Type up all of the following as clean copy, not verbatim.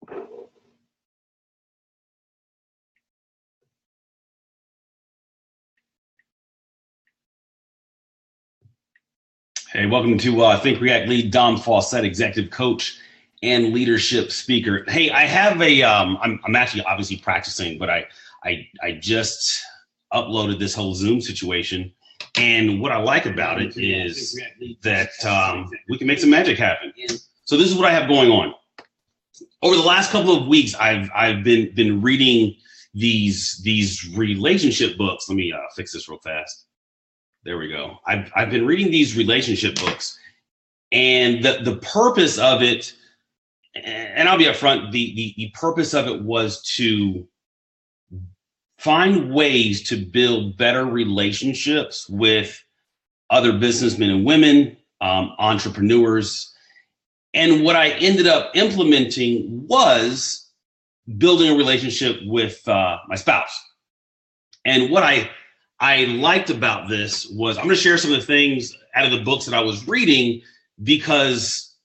Hey, welcome to Think React Lead. Dom Faussette, executive coach and leadership speaker. Hey, I have I'm actually obviously practicing, but I just uploaded this whole Zoom situation. And what I like about it is that we can make some magic happen. So this is what I have going on. Over the last couple of weeks, I've been reading these relationship books. Let me fix this real fast. There we go. I've been reading these relationship books, and the purpose of it, and I'll be upfront, the purpose of it was to find ways to build better relationships with other businessmen and women, entrepreneurs. And what I ended up implementing was building a relationship with my spouse. And what I liked about this was, I'm going to share some of the things out of the books that I was reading, because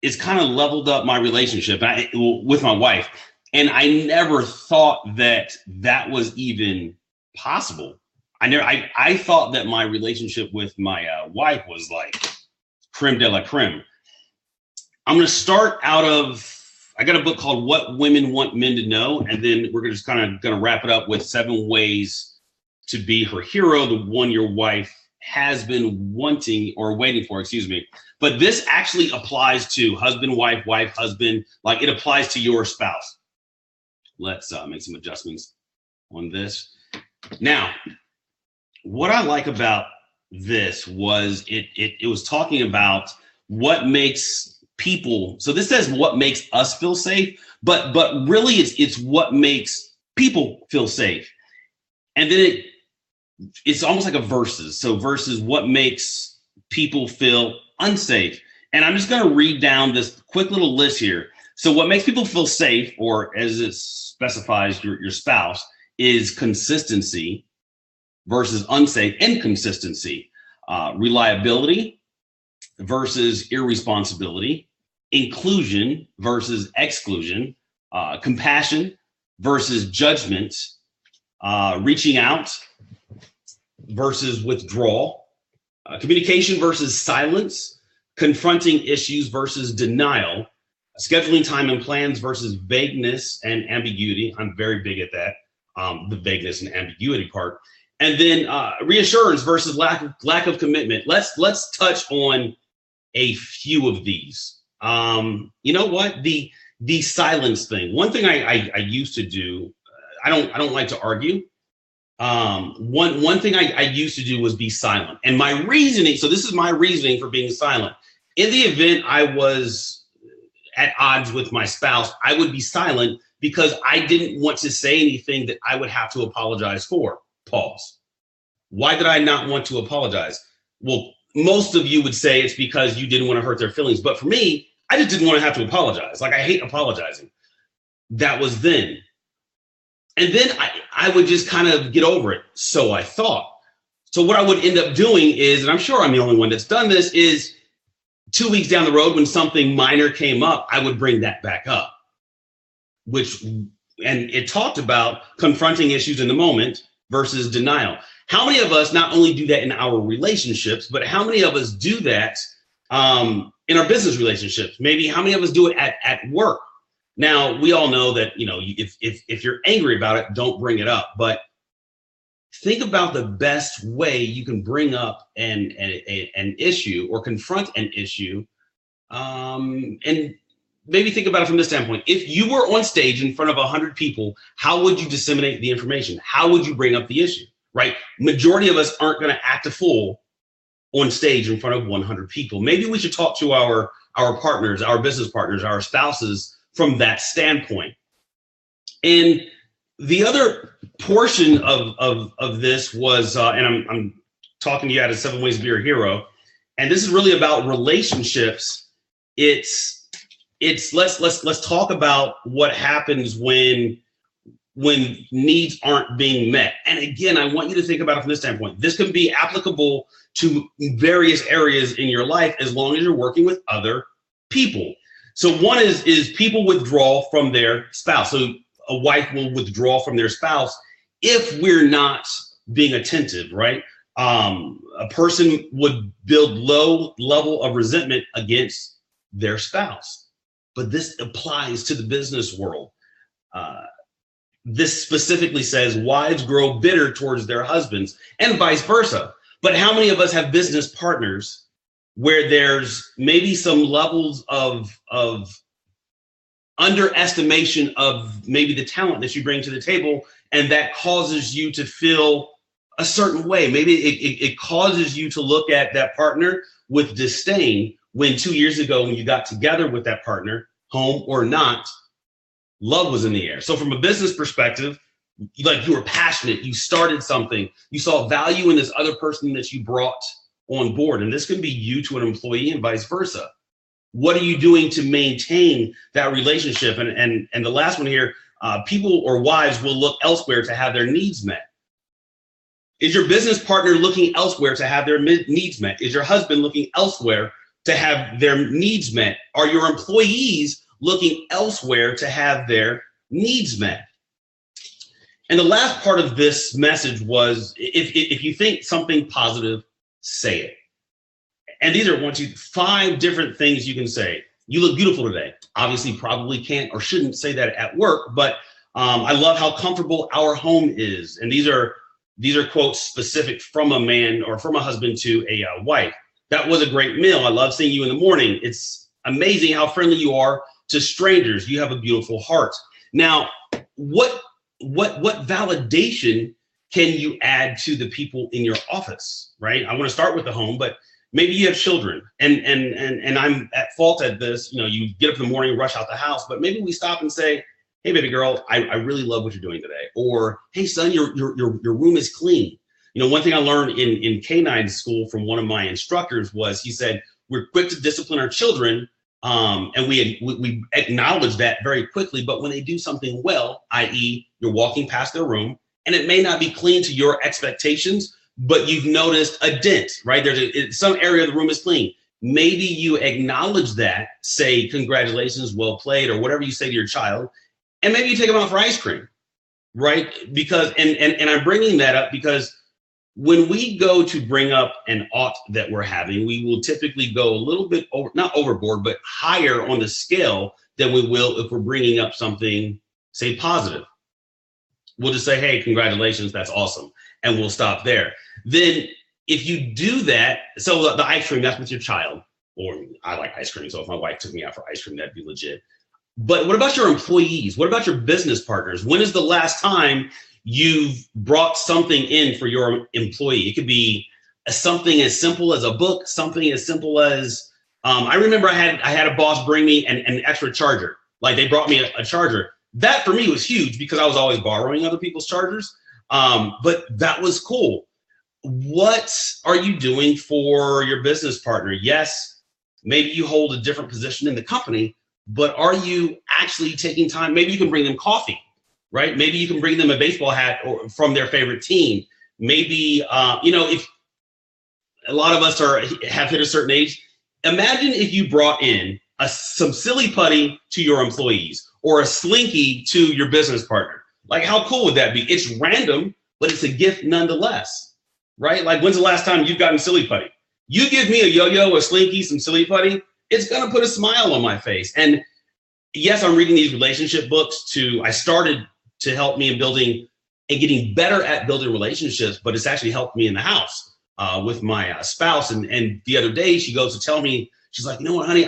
it's kind of leveled up my relationship with my wife. And I never thought that was even possible. I thought that my relationship with my wife was like creme de la creme. I'm going to start I got a book called What Women Want Men to Know. And then we're just kind of going to wrap it up with 7 ways to be her hero, the one your wife has been wanting or waiting for, But this actually applies to husband, wife, husband, like it applies to your spouse. Let's make some adjustments on this. Now, what I like about this was it was talking about what makes people, so this says what makes us feel safe, but really it's what makes people feel safe. And then it's almost like a versus. So versus what makes people feel unsafe. And I'm just going to read down this quick little list here. So what makes people feel safe, or as it specifies your spouse, is consistency versus unsafe, inconsistency, reliability versus irresponsibility, inclusion versus exclusion, compassion versus judgment, reaching out versus withdrawal, communication versus silence, confronting issues versus denial, scheduling time and plans versus vagueness and ambiguity. I'm very big at that, the vagueness and ambiguity part. And then reassurance versus lack of commitment. Let's touch on a few of these. You know what? The silence thing. One thing I used to do. I don't like to argue. One thing I used to do was be silent. And my reasoning, so this is my reasoning for being silent. In the event I was at odds with my spouse, I would be silent because I didn't want to say anything that I would have to apologize for. Pause. Why did I not want to apologize? Well, most of you would say it's because you didn't want to hurt their feelings. But for me, I just didn't want to have to apologize. Like, I hate apologizing. That was then. And then I would just kind of get over it. So I thought. So what I would end up doing is, and I'm sure I'm the only one that's done this, is 2 weeks down the road when something minor came up, I would bring that back up. And it talked about confronting issues in the moment versus denial. How many of us not only do that in our relationships, but how many of us do that in our business relationships? Maybe how many of us do it at work? Now, we all know that, if you're angry about it, don't bring it up. But think about the best way you can bring up an issue or confront an issue. And maybe think about it from this standpoint. If you were on stage in front of 100 people, how would you disseminate the information? How would you bring up the issue, right? Majority of us aren't going to act a fool on stage in front of 100 people. Maybe we should talk to our partners, our business partners, our spouses from that standpoint. And the other portion of this was, and I'm talking to you out of 7 ways to be your hero, and this is really about relationships. It's let's talk about what happens when needs aren't being met. And again, I want you to think about it from this standpoint. This can be applicable to various areas in your life as long as you're working with other people. So one is people withdraw from their spouse. So a wife will withdraw from their spouse if we're not being attentive, right? A person would build low level of resentment against their spouse. But this applies to the business world. This specifically says wives grow bitter towards their husbands and vice versa. But how many of us have business partners where there's maybe some levels of underestimation of maybe the talent that you bring to the table, and that causes you to feel a certain way? Maybe it causes you to look at that partner with disdain when 2 years ago, when you got together with that partner, home or not, love was in the air. So from a business perspective, like you were passionate, you started something, you saw value in this other person that you brought on board. And this can be you to an employee and vice versa. What are you doing to maintain that relationship? And the last one here, people or wives will look elsewhere to have their needs met. Is your business partner looking elsewhere to have their needs met? Is your husband looking elsewhere to have their needs met? Are your employees looking elsewhere to have their needs met? And the last part of this message was, if you think something positive, say it. And these are 5 different things you can say. You look beautiful today. Obviously, probably can't or shouldn't say that at work, but I love how comfortable our home is. And these are quotes specific from a man or from a husband to a wife. That was a great meal. I love seeing you in the morning. It's amazing how friendly you are to strangers. You have a beautiful heart. Now, what validation can you add to the people in your office, right? I want to start with the home, but maybe you have children, and I'm at fault at this. You know, you get up in the morning, rush out the house, but maybe we stop and say, "Hey, baby girl, I really love what you're doing today," or "Hey, son, your room is clean." You know, one thing I learned in K-9 school from one of my instructors was, he said, we're quick to discipline our children, and we acknowledge that very quickly. But when they do something well, i.e., you're walking past their room, and it may not be clean to your expectations, but you've noticed a dent, right? Some area of the room is clean. Maybe you acknowledge that, say, "Congratulations, well played," or whatever you say to your child, and maybe you take them out for ice cream, right? Because, and I'm bringing that up because when we go to bring up an ought that we're having, we will typically go a little bit over, not overboard, but higher on the scale than we will if we're bringing up something, say, positive. We'll just say, "Hey, congratulations, that's awesome," and we'll stop there. Then if you do that, so the ice cream, that's with your child, or I like ice cream, so if my wife took me out for ice cream, that'd be legit. But what about your employees? What about your business partners? When is the last time you've brought something in for your employee? It could be something as simple as a book, something as simple as, I remember I had a boss bring me an extra charger. Like, they brought me a charger. That for me was huge because I was always borrowing other people's chargers. But that was cool. What are you doing for your business partner? Yes, maybe you hold a different position in the company, but are you actually taking time? Maybe you can bring them coffee, right? Maybe you can bring them a baseball hat or from their favorite team. Maybe, if a lot of us have hit a certain age, imagine if you brought in some silly putty to your employees or a slinky to your business partner. Like, how cool would that be? It's random, but it's a gift nonetheless, right? Like, when's the last time you've gotten silly putty? You give me a yo-yo, a slinky, some silly putty, it's gonna put a smile on my face. And yes, I'm reading these relationship books I started to help me in building and getting better at building relationships, but it's actually helped me in the house with my spouse. And the other day she goes to tell me, she's like, "You know what, honey,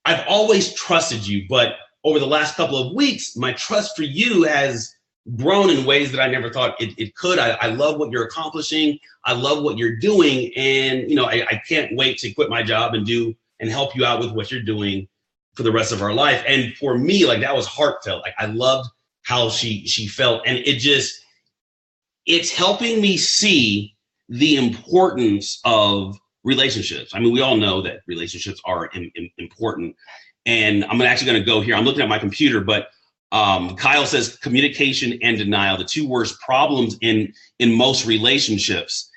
I've always trusted you, but over the last couple of weeks, my trust for you has grown in ways that I never thought it could. I love what you're accomplishing. I love what you're doing. And, I can't wait to quit my job and help you out with what you're doing for the rest of our life." And for me, like, that was heartfelt. Like, I loved how she felt. And it's helping me see the importance of relationships. I mean, we all know that relationships are important. And I'm actually going to go here. I'm looking at my computer, but Kyle says communication and denial, the two worst problems in most relationships.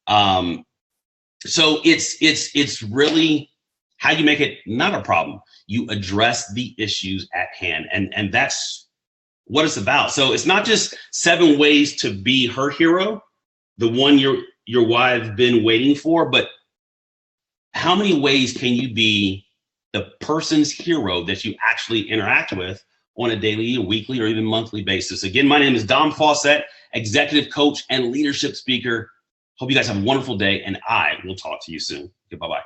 So it's really How you make it not a problem? You address the issues at hand. And that's what it's about. So it's not just 7 ways to be her hero, the one your wife's been waiting for, but how many ways can you be the person's hero that you actually interact with on a daily, weekly, or even monthly basis? Again, my name is Dom Faussette, executive coach and leadership speaker. Hope you guys have a wonderful day, and I will talk to you soon. Goodbye.